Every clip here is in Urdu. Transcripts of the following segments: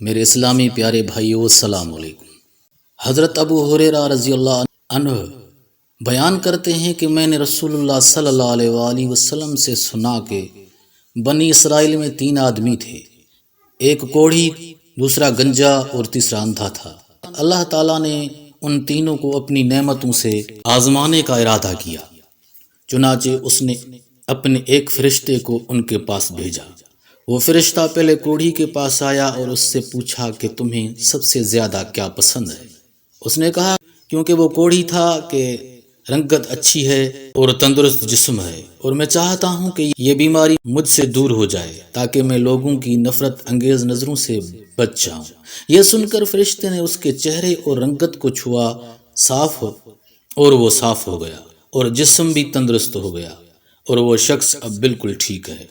میرے اسلامی پیارے بھائیو السلام علیکم۔ حضرت ابو ہریرہ رضی اللہ عنہ بیان کرتے ہیں کہ میں نے رسول اللہ صلی اللہ علیہ وآلہ وسلم سے سنا کہ بنی اسرائیل میں 3 آدمی تھے، ایک کوڑھی، دوسرا گنجا اور تیسرا اندھا تھا۔ اللہ تعالیٰ نے ان تینوں کو اپنی نعمتوں سے آزمانے کا ارادہ کیا، چنانچہ اس نے اپنے ایک فرشتے کو ان کے پاس بھیجا۔ وہ فرشتہ پہلے کوڑھی کے پاس آیا اور اس سے پوچھا کہ تمہیں سب سے زیادہ کیا پسند ہے؟ اس نے کہا کیونکہ وہ کوڑھی تھا کہ رنگت اچھی ہے اور تندرست جسم ہے، اور میں چاہتا ہوں کہ یہ بیماری مجھ سے دور ہو جائے تاکہ میں لوگوں کی نفرت انگیز نظروں سے بچ جاؤں۔ یہ سن کر فرشتے نے اس کے چہرے اور رنگت کو چھوا، اور وہ صاف ہو گیا اور جسم بھی تندرست ہو گیا، اور وہ شخص اب بالکل ٹھیک ہے۔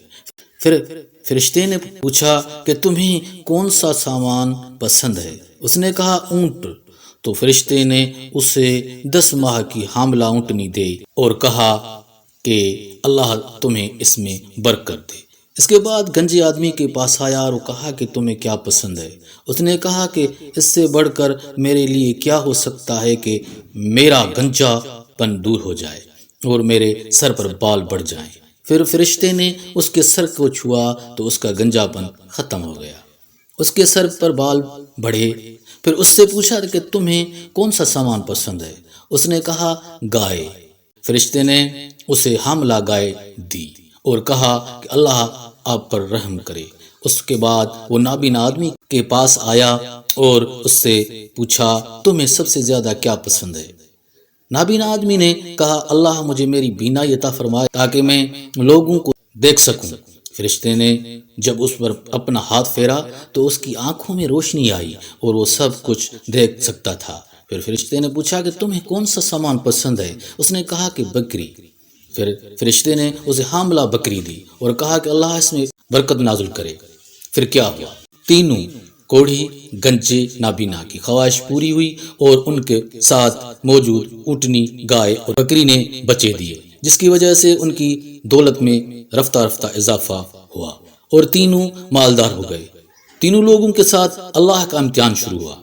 پھر فرشتے نے پوچھا کہ تمہیں کون سا سامان پسند ہے؟ اس نے کہا اونٹ۔ تو فرشتے نے اسے 10 ماہ کی حاملہ اونٹنی دی اور کہا کہ اللہ تمہیں اس میں برکت دے۔ اس کے بعد گنجے آدمی کے پاس آیا اور کہا کہ تمہیں کیا پسند ہے؟ اس نے کہا کہ اس سے بڑھ کر میرے لیے کیا ہو سکتا ہے کہ میرا گنجا پن دور ہو جائے اور میرے سر پر بال بڑھ جائیں۔ پھر فرشتے نے اس کے سر کو چھوا تو اس کا گنجا پن ختم ہو گیا، اس کے سر پر بال بڑھے۔ پھر اس سے پوچھا کہ تمہیں کون سا سامان پسند ہے؟ اس نے کہا گائے۔ فرشتے نے اسے حاملہ گائے دی اور کہا کہ اللہ آپ پر رحم کرے۔ اس کے بعد وہ نابینا آدمی کے پاس آیا اور اس سے پوچھا تمہیں سب سے زیادہ کیا پسند ہے؟ نابینا آدمی نے کہا اللہ مجھے میری بینائی عطا فرمائے تاکہ میں لوگوں کو دیکھ سکوں۔ فرشتے نے جب اس پر اپنا ہاتھ پھیرا تو اس کی آنکھوں میں روشنی آئی اور وہ سب کچھ دیکھ سکتا تھا۔ پھر فرشتے نے پوچھا کہ تمہیں کون سا سامان پسند ہے؟ اس نے کہا کہ بکری۔ پھر فرشتے نے اسے حاملہ بکری دی اور کہا کہ اللہ اس میں برکت نازل کرے۔ پھر کیا ہوا؟ تینوں کوڑھی، گنجے، نابینا کی خواہش پوری ہوئی اور ان کے ساتھ موجود اونٹنی، گائے اور بکری نے بچے دیے، جس کی وجہ سے ان کی دولت میں رفتہ رفتہ اضافہ ہوا اور تینوں مالدار ہو گئے۔ تینوں لوگوں کے ساتھ اللہ کا امتحان شروع ہوا۔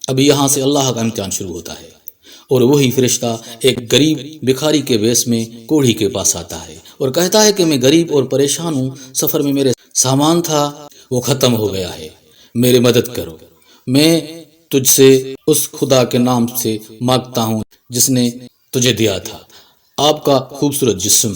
اب یہاں سے اللہ کا امتحان شروع ہوتا ہے، اور وہی فرشتہ ایک غریب بھکاری کے ویس میں کوڑھی کے پاس آتا ہے اور کہتا ہے کہ میں غریب اور پریشان ہوں، سفر میں میرے سامان تھا وہ ختم ہو گیا ہے، میری مدد کرو۔ میں تجھ سے اس خدا کے نام سے مانگتا ہوں جس نے تجھے دیا تھا، آپ کا خوبصورت جسم،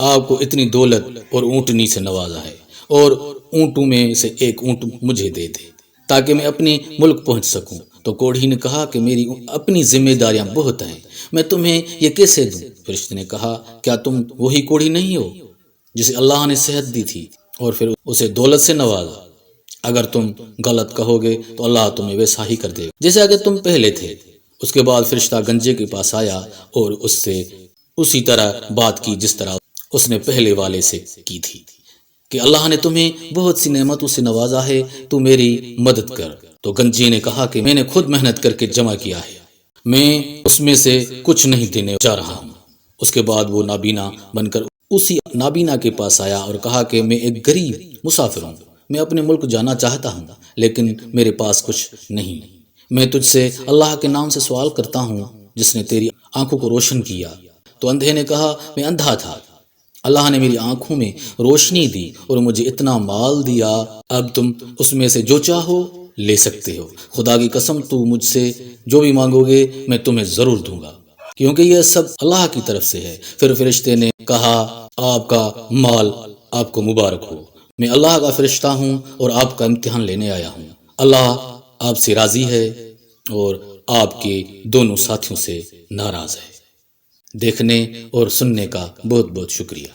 آپ کو اتنی دولت اور اونٹنی سے نوازا ہے، اور اونٹوں میں سے ایک اونٹ مجھے دے دے تاکہ میں اپنے ملک پہنچ سکوں۔ تو کوڑھی نے کہا کہ میری اپنی ذمہ داریاں بہت ہیں، میں تمہیں یہ کیسے دوں؟ فرشتے نے کہا کیا تم وہی کوڑھی نہیں ہو جسے اللہ نے صحت دی تھی اور پھر اسے دولت سے نوازا؟ اگر تم غلط کہو گے تو اللہ تمہیں ویسا ہی کر دے گا جیسا کہ تم پہلے تھے۔ اس کے بعد فرشتہ گنجے کے پاس آیا اور اس سے اسی طرح بات کی جس طرح اس نے پہلے والے سے کی تھی کہ اللہ نے تمہیں بہت سی نعمتوں سے نوازا ہے، تو میری مدد کر۔ تو گنجے نے کہا کہ میں نے خود محنت کر کے جمع کیا ہے، میں اس میں سے کچھ نہیں دینے جا رہا ہوں۔ اس کے بعد وہ نابینا بن کر اسی نابینا کے پاس آیا اور کہا کہ میں ایک غریب مسافر ہوں، میں اپنے ملک جانا چاہتا ہوں لیکن میرے پاس کچھ نہیں۔ میں تجھ سے اللہ کے نام سے سوال کرتا ہوں جس نے تیری آنکھوں کو روشن کیا۔ تو اندھے نے کہا میں اندھا تھا، اللہ نے میری آنکھوں میں روشنی دی اور مجھے اتنا مال دیا، اب تم اس میں سے جو چاہو لے سکتے ہو۔ خدا کی قسم تو مجھ سے جو بھی مانگو گے میں تمہیں ضرور دوں گا، کیونکہ یہ سب اللہ کی طرف سے ہے۔ پھر فرشتے نے کہا آپ کا مال آپ کو مبارک ہو، میں اللہ کا فرشتہ ہوں اور آپ کا امتحان لینے آیا ہوں۔ اللہ آپ سے راضی ہے اور آپ کے دونوں ساتھیوں سے ناراض ہے۔ دیکھنے اور سننے کا بہت بہت شکریہ۔